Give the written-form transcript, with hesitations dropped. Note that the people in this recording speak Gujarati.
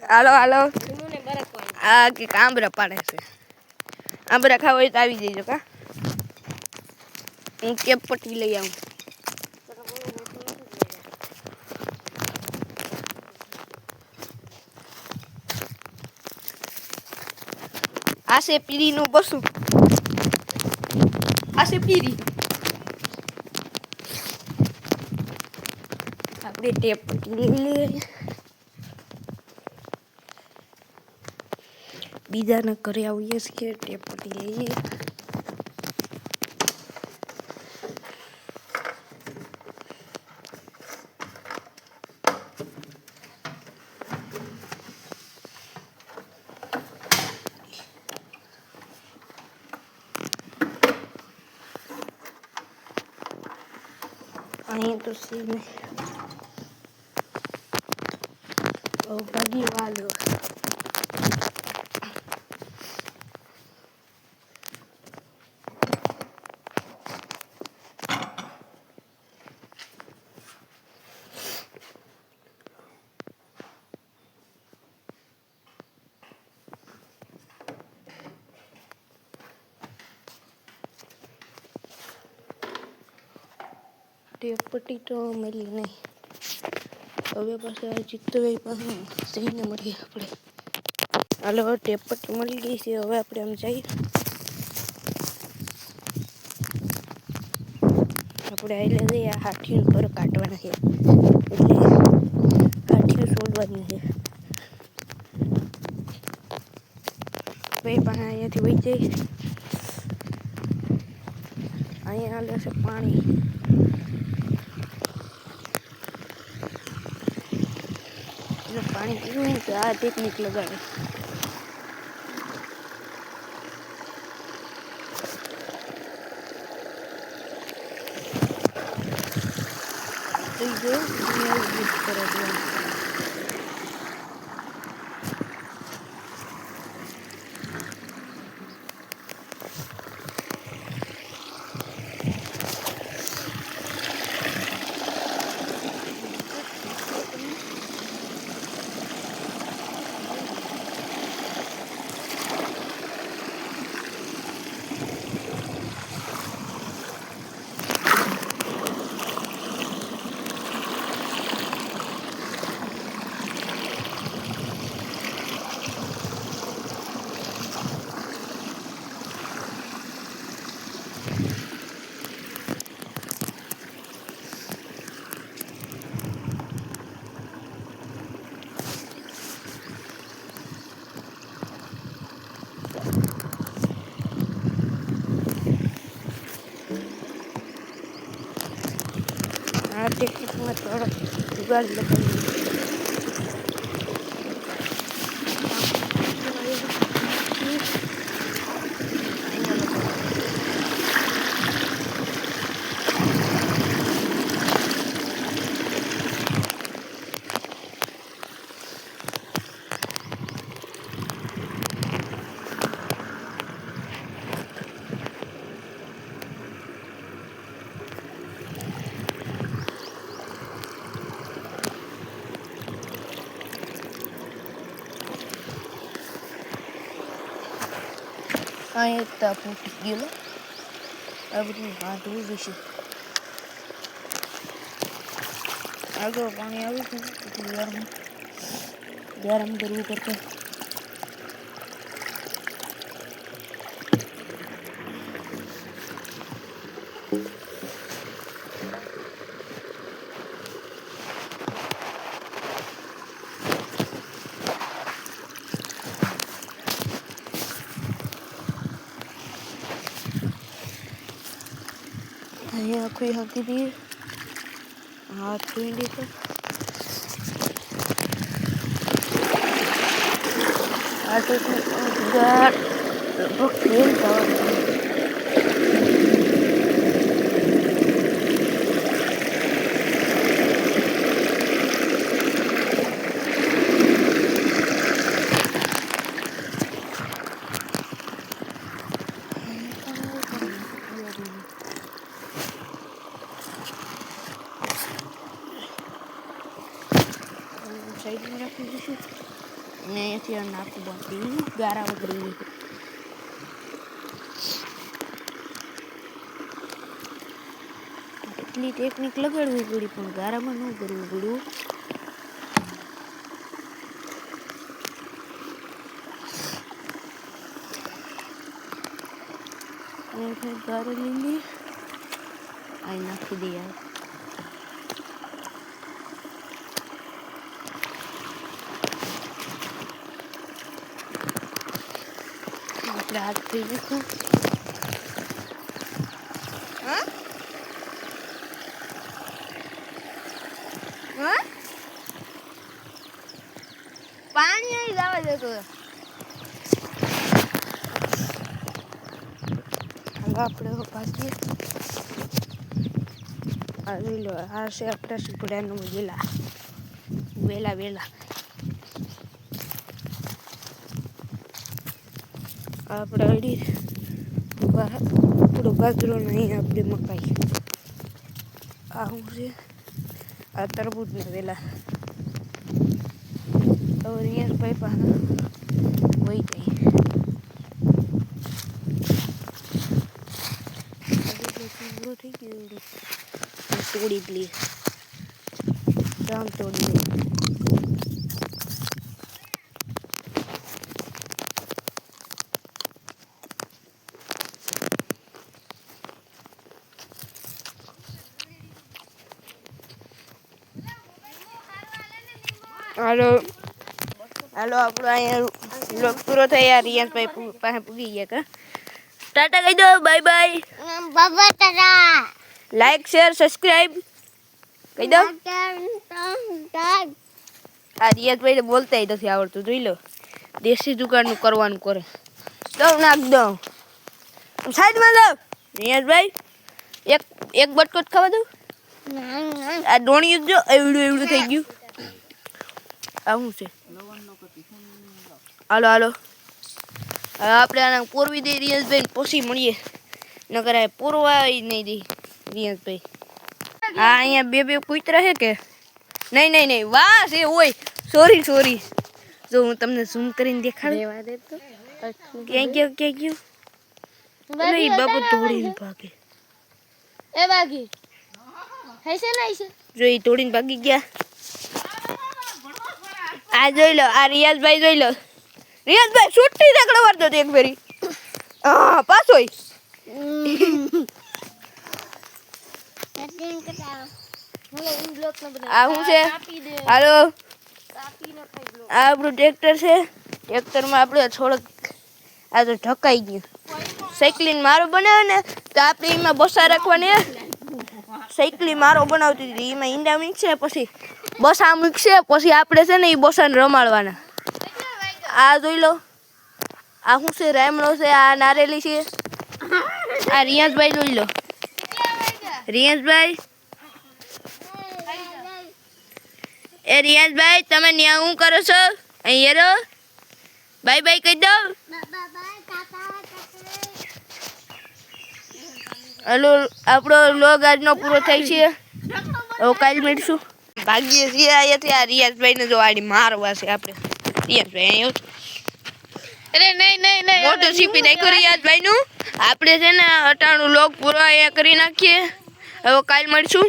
હાલો હાલો આ કે આંબરા પાડે છે આંબરા ખાવા હોય તો આવી જજો કા હું કેપ પટ્ટી લઈ આવું આ છે પીરી નું બસું આ છે પીરી આપણે ટેપ પટ્ટી લઈ લઈએ બીજાના ઘરે આવીએ છીએ ટેપ પટ્ટી લઈએ અહીંયા તો છે ને ભાગી વાલો ટેપ પટ્ટી તો મળી નહીં હવે પાછા ચિત્તભાઈ પાસે જઈને મળીએ આપણે હાલો ટેપ પટ્ટી મળી ગઈ છે હવે આપણે આમ જઈએ આપણે આવીને જઈએ હાથી પર કાઢવાના છે એટલે હાથી છોડવાની છે ભાઈ પાસે અહીંયાથી વહી જઈએ અહીંયા હાલે છે પાણી પાણી પીવું હોય તો આ ટેકનિક લગાડે આ ટેકનિકમાં થોડો જુગાડ લગાવી અહીંયા એક ટાપુ ગયેલો આ બધું હાથવું જશે આગળ પાણી આવ્યું છે એટલે ગરમ કરવું પડશે અહીંયા આખી હાકી દી હાથ ધોઈ લીધો આ તો ગાડ લગભગ ફેલ જવાનું સાઈડમાં રાખી દઈશું અને અહીંયાથી નાખું બાકી ગારા વગરી એટલી ટેકનિક લગાડવી પડી પણ ગારામાં ન કરવું પડ્યું. ગારો લીલી અહીં નાખી દઈએ. આપણે હાથ થઈ જશું. પાણી નહીં જવા દેતો. આપણે ભાગીએ. આ જોઈ લો, આ છે આપણા સુપડાનું વેલા વેલા આપણે અડી થોડો બાજરો નહીં આપણે મકાઈ. આ શું છે? આ તરબૂચના વેલા. હવે અહીંયા પાઇપા વહી જાય. થઈ ગયું તોડી પ્લીઝ જામ તોડી હાલો આપણો અહીંયા બ્લોગ પૂરો થયા. રિયાઝભાઈ પાસે પૂગી ગયા કા. ટાટા કહી દો. Bye bye. બાબા ટાટા. લાઈક શેર સબસ્ક્રાઇબ કહી દો. આ રિયાઝભાઈને બોલતા નથી આવડતું. જોઈ લો, દેશી દુકાનનું કરવાનું કરે. દઉં નાખ દઉં સાઈડમાં દઉં. રિયાઝભાઈ એક બટકો જ ખાવા દઉં. આ ડોણિયું જો એવડું થઈ ગયું. આ શું છે? હાલો આપણે આને પોરવી દઈએ રિયાઝભાઈ, પછી મળીએ. નકર આ પોરવા નહીં દે રિયાઝભાઈ. હા અહીંયા બે કૂતરા છે કે નહીં વાહ છે હોય. સોરી જો હું તમને ઝૂમ કરીને દેખાડું. ક્યાં ગયું નહીં બાબુ તોડીને ભાગે. એ ભાગી હૈસે ને હૈસે જો એ તોડીને ભાગી ગયા. આ જોઈ લો, આ રિયાઝભાઈ જોઈ લો. રિયાઝભાઈ છૂટી રેકડો વાળતો હતો એક ફેરી. હા પાછો આ શું છે? હાલો આ આપણું ટ્રેક્ટર છે. ટ્રેક્ટરમાં આપણે થોડોક આ તો ઢકાઈ ગયું. સાયકલિંગ મારો બનાવે ને તો આપણે એમાં બસા રાખવાની. સાયકલી મારો બનાવતી હતી એમાં ઈંડા મીકશે, પછી બસા મૂકશે, પછી આપણે છે ને એ બસાને રમાડવાના. આ જોઈ લો, આ શું છે? રાયમણો છે. આ નારેલી છે. આ રિયાઝભાઈ જોઈ લો. રિયાઝભાઈ તમે ન્યા શું કરો છો? અહીંયા રહો. બાય બાય કહી દો. હલો આપણો વ્લોગ આજનો પૂરો થાય છે. હવે કાલ મળીશું. ભાગીએ છીએ અહીંયાથી. આ રિયાઝભાઈને જો આડી મારવા છે આપણે. રિયાઝભાઈ અહીંયા નહીં મોટું સીપી નાખ્યું રિયાઝભાઈનું. આપણે છે ને 98 વ્લોગ પૂરો અહીંયા કરી નાખીએ. હવે કાલ મળીશું.